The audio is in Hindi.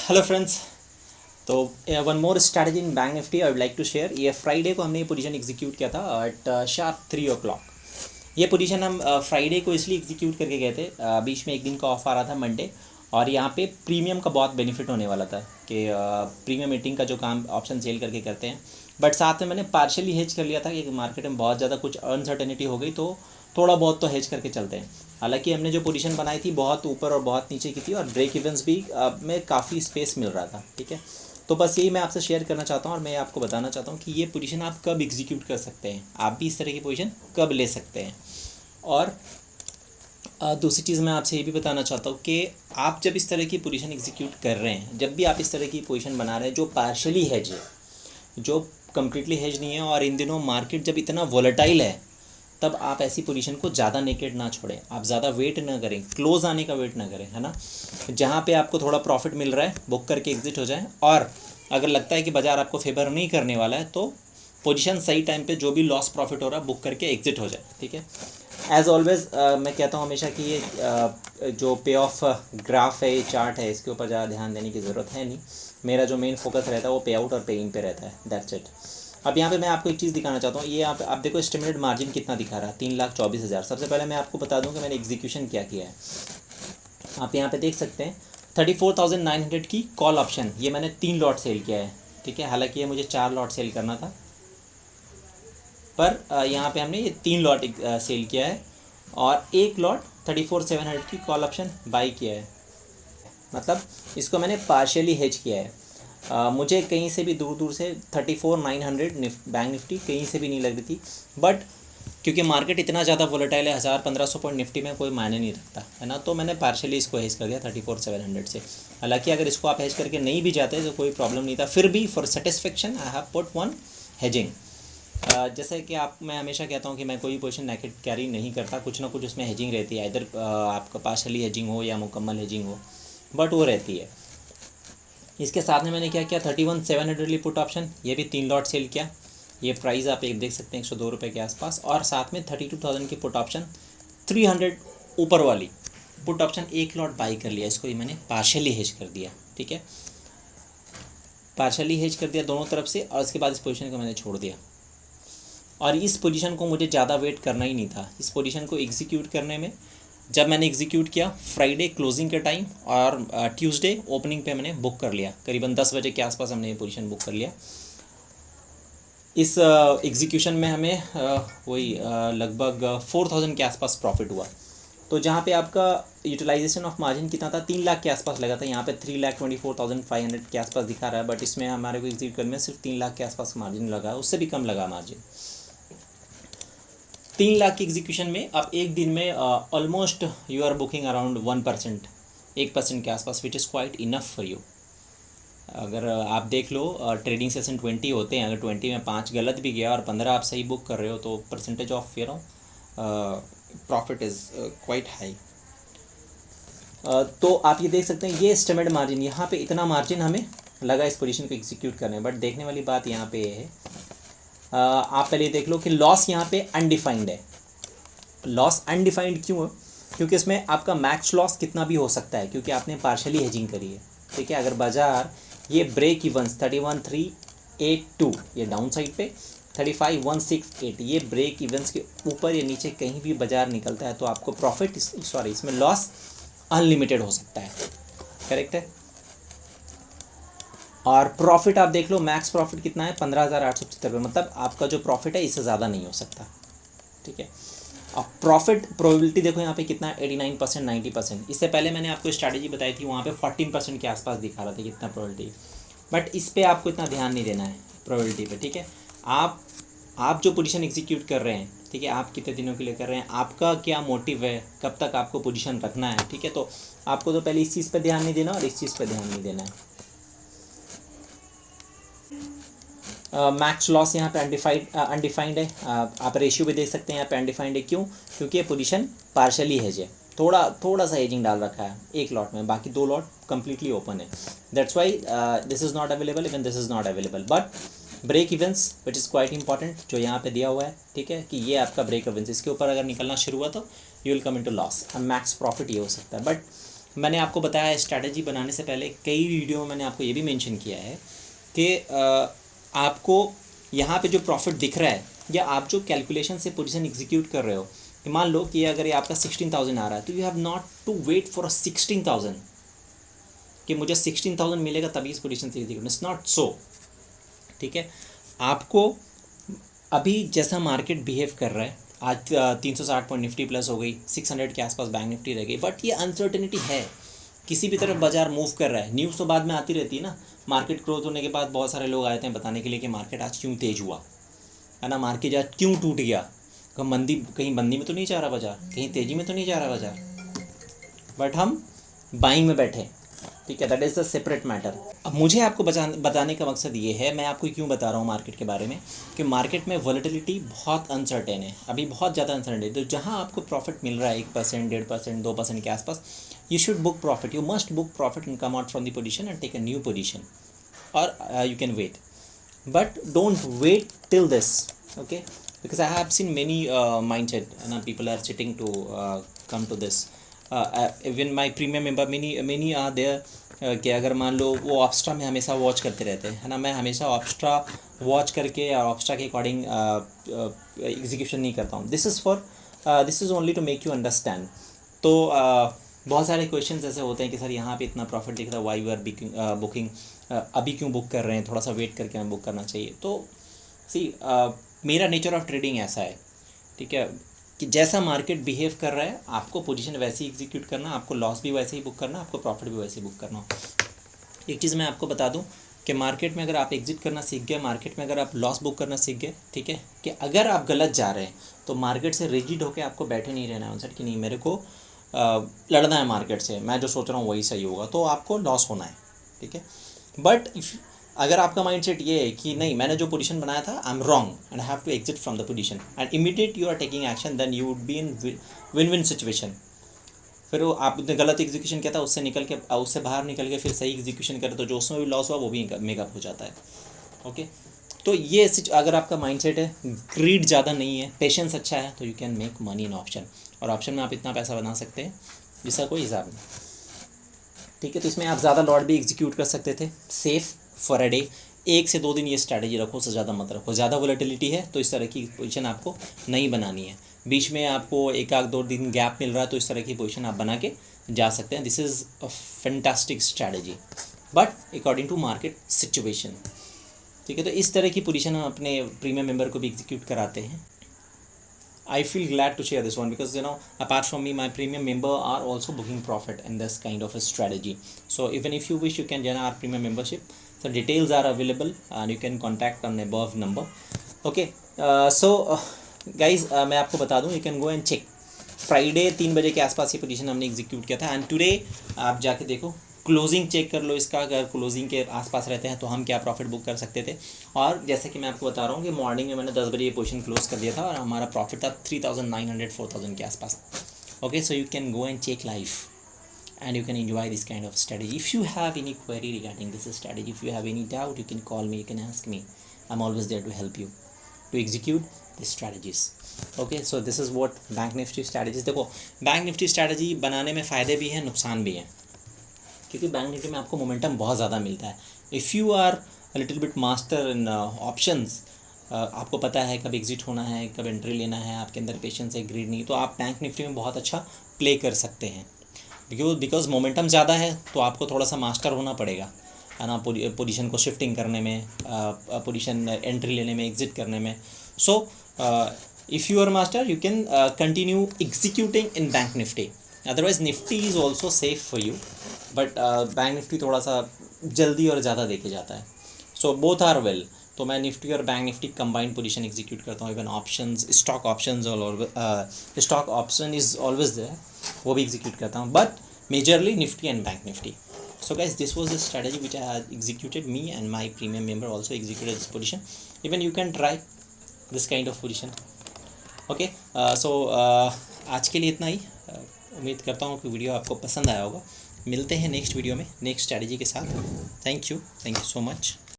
Hello friends. तो one more strategy in bank Nifty I would like to share. ये फ्राइडे को हमने ये पोजीशन एग्जीक्यूट किया था एट शार्प 3 o'clock। ये पोजीशन हम फ्राइडे को इसलिए एग्जीक्यूट करके गए थे, बीच में एक दिन का ऑफ आ रहा था मंडे, और यहाँ पे प्रीमियम का बहुत बेनिफिट होने वाला था कि प्रीमियम मीटिंग का जो काम ऑप्शन सेल करके करते हैं। बट साथ में मैंने पार्शियली हेज कर लिया था कि मार्केट में बहुत ज़्यादा कुछ अनसर्टेनिटी हो गई तो थोड़ा बहुत तो हेज करके चलते हैं। हालांकि हमने जो पोजीशन बनाई थी बहुत ऊपर और बहुत नीचे की थी, और ब्रेक इवेंट्स भी में काफ़ी स्पेस मिल रहा था। ठीक है, तो बस यही मैं आपसे शेयर करना चाहता हूँ और मैं आपको बताना चाहता हूँ कि ये पोजीशन आप कब एग्जीक्यूट कर सकते हैं, आप भी इस तरह की पोजीशन कब ले सकते हैं। और दूसरी चीज़ मैं आपसे ये भी बताना चाहता हूँ कि आप जब इस तरह की पोजीशन एग्जीक्यूट कर रहे हैं, जब भी आप इस तरह की पोजीशन बना रहे हैं जो पार्शली हेज है, जो कम्प्लीटली हेज नहीं है, और इन दिनों मार्केट जब इतना वोलेटाइल है, तब आप ऐसी पोजीशन को ज़्यादा नेकेड ना छोड़ें, आप ज़्यादा वेट ना करें, क्लोज आने का वेट ना करें, है ना। जहाँ पे आपको थोड़ा प्रॉफिट मिल रहा है बुक करके एग्जिट हो जाए, और अगर लगता है कि बाज़ार आपको फेवर नहीं करने वाला है तो पोजीशन सही टाइम पे जो भी लॉस प्रॉफिट हो रहा है बुक करके एग्जिट हो जाए। ठीक है, एज़ ऑलवेज़ मैं कहता हूँ हमेशा कि ये जो पे ऑफ ग्राफ है, ये चार्ट है, इसके ऊपर ज़्यादा ध्यान देने की ज़रूरत है नहीं। मेरा जो मेन फोकस रहता है वो पे आउट और पे इन पे रहता है, दैट्स इट। अब यहाँ पे मैं आपको एक चीज़ दिखाना चाहता हूँ। ये आप देखो एस्टिमेटेड मार्जिन कितना दिखा रहा है, 3,24,000। सबसे पहले मैं आपको बता दूँ कि मैंने एग्जीक्यूशन क्या किया है। आप यहाँ पे देख सकते हैं 34,900 की कॉल ऑप्शन, ये मैंने 3 लॉट सेल किया है। ठीक है, हालांकि ये मुझे 4 लॉट सेल करना था, पर यहाँ पे हमने ये 3 लॉट सेल किया है, और 1 लॉट 34,700 की कॉल ऑप्शन बाई किया है। मतलब इसको मैंने पार्शियली हेज किया है। मुझे कहीं से भी दूर दूर से 34,900 बैंक निफ्टी कहीं से भी नहीं लग रही थी, बट क्योंकि मार्केट इतना ज़्यादा वोलेटाइल है, 1,000-1,500 पॉइंट निफ्टी में कोई मायने नहीं रखता है ना, तो मैंने पार्शियली इसको हेज कर दिया 34,700 से। हालांकि अगर इसको आप हेज करके नहीं भी जाते तो कोई प्रॉब्लम नहीं था, फिर भी for satisfaction I have put one hedging. जैसे कि मैं हमेशा कहता हूँ कि मैं कोई पोजीशन नेकेड कैरी नहीं करता, कुछ ना कुछ उसमें हेजिंग रहती है, इधर आपका पार्शियली हेजिंग हो या मुकम्मल हेजिंग हो, बट वो रहती है। इसके साथ में मैंने क्या किया, 31,700 पुट ऑप्शन, ये भी 3 लॉट सेल किया। ये प्राइस आप एक देख सकते हैं 102 रुपये के आसपास, और साथ में 32,000 की पुट ऑप्शन 300 ऊपर वाली पुट ऑप्शन 1 लॉट बाई कर लिया। इसको ही मैंने पार्शियली हेज कर दिया। ठीक है, पार्शियली हेज कर दिया दोनों तरफ से, और उसके बाद इस पोजीशन को मैंने छोड़ दिया। और इस पोजीशन को मुझे ज़्यादा वेट करना ही नहीं था। इस पोजीशन को एग्जीक्यूट करने में जब मैंने एग्जीक्यूट किया फ्राइडे क्लोजिंग के टाइम, और ट्यूसडे ओपनिंग पे मैंने बुक कर लिया, करीबन 10 बजे के आसपास हमने ये पोजीशन बुक कर लिया। इस एग्जीक्यूशन में हमें वही लगभग 4,000 के आसपास प्रॉफिट हुआ। तो जहाँ पे आपका यूटिलाइजेशन ऑफ मार्जिन कितना था, 3 लाख के आसपास लगा था। यहाँ पे 3,24,500 के आसपास दिखा रहा है, बट इसमें हमारे को एग्जीक्यूट करने में सिर्फ 3 लाख के आसपास मार्जिन लगा, उससे भी कम लगा मार्जिन। 3 लाख की एग्जीक्यूशन में आप एक दिन में almost you are booking around 1%, 1% के आसपास, which is quite enough for you. अगर आप देख लो ट्रेडिंग सेशन 20 होते हैं, अगर 20 में 5 गलत भी गया और 15 आप सही बुक कर रहे हो, तो percentage of you know profit is quite high. तो आप ये देख सकते हैं, ये एस्टिमेटेड मार्जिन, यहाँ पे इतना मार्जिन हमें लगा इस पोजीशन को एग्जीक्यूट करने। बट देखने वाली बात यहाँ पे है, आप पहले देख लो कि लॉस यहाँ पे अनडिफाइंड है। लॉस अनडिफाइंड क्यों है? क्योंकि इसमें आपका मैक्स लॉस कितना भी हो सकता है, क्योंकि आपने पार्शियली हेजिंग करी है। ठीक है, अगर बाजार ये ब्रेक इवंस 31,382 ये डाउन साइड पे, 35,168 ये ब्रेक इवंस के ऊपर या नीचे कहीं भी बाजार निकलता है, तो आपको प्रॉफिट इसमें लॉस अनलिमिटेड हो सकता है। करेक्ट है। और प्रॉफिट आप देख लो, मैक्स प्रॉफिट कितना है, 15,875 रुपये, मतलब आपका जो प्रॉफिट है इससे ज़्यादा नहीं हो सकता। ठीक है, अब प्रॉफिट प्रोबेबिलिटी देखो यहाँ पे कितना है, 89%, 90%। इससे पहले मैंने आपको स्ट्रैटेजी बताई थी, वहाँ पे 14% के आसपास दिखा रहा था कितना प्रोबेबिलिटी, बट इस पर आपको इतना ध्यान नहीं देना है प्रोबेबिलिटी पे। ठीक है, आप जो पोजीशन एग्जीक्यूट कर रहे हैं, ठीक है, आप कितने दिनों के लिए कर रहे हैं, आपका क्या मोटिव है, कब तक आपको पोजीशन रखना है। ठीक है, तो आपको तो पहले इस चीज़ पर ध्यान नहीं देना और इस चीज़ पर ध्यान नहीं देना है। मैक्स लॉस यहाँ पे अनडिफाइंड है। आप रेशियो भी देख सकते हैं, यहाँ पे अनडिफाइंड है। क्यों? क्योंकि ये पोजीशन पार्शियली हेज है, थोड़ा सा हेजिंग डाल रखा है एक लॉट में, बाकी 2 लॉट कम्प्लीटली ओपन है। That's why this is not available, even this is not available. But break events which is quite important, जो यहाँ पे दिया हुआ है, ठीक है, कि ये आपका ब्रेक इवेंट्स, इसके ऊपर अगर निकलना शुरू हुआ तो you will come into loss, और मैक्स प्रॉफिट ये हो सकता है। बट मैंने आपको बताया स्ट्रैटेजी बनाने से पहले कई वीडियो में मैंने आपको ये भी मेंशन किया है कि आपको यहाँ पे जो प्रॉफिट दिख रहा है या आप जो कैलकुलेशन से पोजीशन एग्जीक्यूट कर रहे हो, मान लो कि अगर ये आपका 16,000 आ रहा है तो you have not to wait for 16,000 कि मुझे 16,000 मिलेगा तभी इस पोजीशन से एग्जीक्यूट, इट्स नॉट सो। ठीक है, आपको अभी जैसा मार्केट बिहेव कर रहा है, आज 360 पॉइंट निफ्टी प्लस हो गई, 600 के आसपास बैंक निफ्टी रह गई, बट ये अनसर्टेनिटी है, किसी भी तरफ बाजार मूव कर रहा है। न्यूज़ तो बाद में आती रहती है ना, मार्केट ग्रोथ होने के बाद बहुत सारे लोग आए थे बताने के लिए कि मार्केट आज क्यों तेज हुआ है ना, मार्केट आज क्यों टूट गया, कहीं मंदी में तो नहीं जा रहा बाजार, कहीं तेज़ी में तो नहीं जा रहा बाजार, बट हम बाइंग में बैठे। ठीक है, that is the separate matter. अब मुझे आपको बताने का मकसद ये है, मैं आपको क्यों बता रहा हूँ मार्केट के बारे में, कि मार्केट में वॉलेटिलिटी बहुत अनसर्टेन है, अभी बहुत ज़्यादा अनसर्टेन है। तो जहाँ आपको प्रॉफिट मिल रहा है 1%, 1.5%, 2% के आसपास, you should book profit, you must book profit and come out from the position and take a new position, or you can wait, but don't wait till this, okay, because I have seen many mindset and people are sitting to come to this, even my premium member, many are there कि अगर मान लो वो ऑप्स्ट्रा में हमेशा वॉच करते रहते हैं, है ना, मैं हमेशा ऑप्स्ट्रा वॉच करके और ऑप्स्ट्रा के अकॉर्डिंग एग्जीक्यूशन नहीं करता हूँ। This is only to make you understand. तो बहुत सारे क्वेश्चंस ऐसे होते हैं कि सर यहाँ पे इतना प्रॉफिट दिख रहा है, वाई यू आर बुकिंग, अभी क्यों बुक कर रहे हैं, थोड़ा सा वेट करके हमें बुक करना चाहिए। तो मेरा नेचर ऑफ ट्रेडिंग ऐसा है, ठीक है, कि जैसा मार्केट बिहेव कर रहा है आपको पोजीशन वैसे ही एग्जीक्यूट करना, आपको लॉस भी वैसे ही बुक करना, आपको प्रॉफिट भी वैसे ही बुक करना। एक चीज़ मैं आपको बता दूं कि मार्केट में अगर आप एग्जिट करना सीख गए, मार्केट में अगर आप लॉस बुक करना सीख गए, ठीक है, कि अगर आप गलत जा रहे हैं तो मार्केट से रिजिड होकर आपको बैठे नहीं रहना है सर कि नहीं मेरे को लड़ना है मार्केट से, मैं जो सोच रहा हूँ वही सही होगा, तो आपको लॉस होना है। ठीक है, बट अगर आपका माइंडसेट ये है कि नहीं मैंने जो पोजीशन बनाया था I am wrong and I have to exit from the position and immediate you are taking action, then you would be in win win situation. फिर वो आपने गलत एग्जीक्यूशन किया था, उससे बाहर निकल के फिर सही एग्जीक्यूशन करे तो जो उसमें भी लॉस हुआ वो भी मेकअप हो जाता है। ओके, तो ये अगर आपका माइंडसेट है, ग्रीड ज़्यादा नहीं है, पेशेंस अच्छा है, तो you can make money in option, और ऑप्शन में आप इतना पैसा बना सकते हैं जिसका कोई हिसाब नहीं। ठीक है, तो इसमें आप ज़्यादा लॉट भी एग्जीक्यूट कर सकते थे, सेफ फॉर अ डे, 1 से 2 दिन ये स्ट्रैटेजी रखो, उससे ज़्यादा मत रखो। ज़्यादा वोलेटिलिटी है तो इस तरह की पोजीशन आपको नहीं बनानी है, बीच में आपको 1-2 दिन गैप मिल रहा है तो इस तरह की पोजीशन आप बना के जा सकते हैं। This is a fantastic strategy but according to market situation. ठीक है, तो इस तरह की पोजीशन हम अपने प्रीमियम मेंबर को भी एग्जीक्यूट कराते हैं। I feel glad to share this one because apart from me my premium member are also booking profit in this kind of a strategy. So even if you wish you can join our premium membership. So details are available and you can contact on above number. Okay, guys मैं आपको बता दूँ, you can go and check Friday 3 बजे के आसपास ये पोजीशन हमने एग्जीक्यूट किया था एंड टुडे आप जाके देखो, क्लोजिंग चेक कर लो इसका, अगर क्लोजिंग के आसपास रहते हैं तो हम क्या प्रॉफिट बुक कर सकते थे। और जैसे कि मैं आपको बता रहा हूँ कि मॉर्निंग में मैंने 10 बजे ये पोजीशन क्लोज कर दिया था और हमारा प्रॉफिट था 3,900 4,000 के आसपास। Okay, so you can go and check live and you can enjoy this kind of strategy. If you have any query regarding this strategy, if you have any doubt, you can call me, you can ask me. I'm always there to help you to execute these strategies. Okay, so this is what bank Nifty strategies। देखो बैंक निफ्टी strategy बनाने में फ़ायदे भी हैं, नुकसान भी हैं, क्योंकि बैंक निफ्टी में आपको मोमेंटम बहुत ज़्यादा मिलता है। If you are little bit master in options, आपको पता है कब एग्जिट होना है, कब एंट्री लेना है, आपके अंदर पेशेंस है, ग्रीड नहीं, तो आप बैंक निफ्टी में बहुत अच्छा प्ले कर सकते हैं। बिकॉज मोमेंटम ज़्यादा है तो आपको थोड़ा सा मास्टर होना पड़ेगा, है ना, पोजीशन को शिफ्टिंग करने में, पोजीशन एंट्री लेने में, एग्जिट करने में। So if you are master you can continue executing in bank Nifty, otherwise Nifty is also safe for you, but Bank Nifty थोड़ा सा जल्दी और ज़्यादा देके जाता है। सो बोथ आर वेल, तो मैं निफ्टी और Bank Nifty combined position execute करता हूँ। Even options, stock options stock option is always there, वो भी एग्जीक्यूट करता हूँ, but majorly Nifty and Bank Nifty. So guys, this was the strategy which I had executed, me and my premium member also executed this position. Even you can try this kind of position. Okay, आज के लिए इतना ही। उम्मीद करता हूँ कि वीडियो आपको पसंद आया होगा। मिलते हैं नेक्स्ट वीडियो में नेक्स्ट स्ट्रेटजी के साथ। Thank you so much.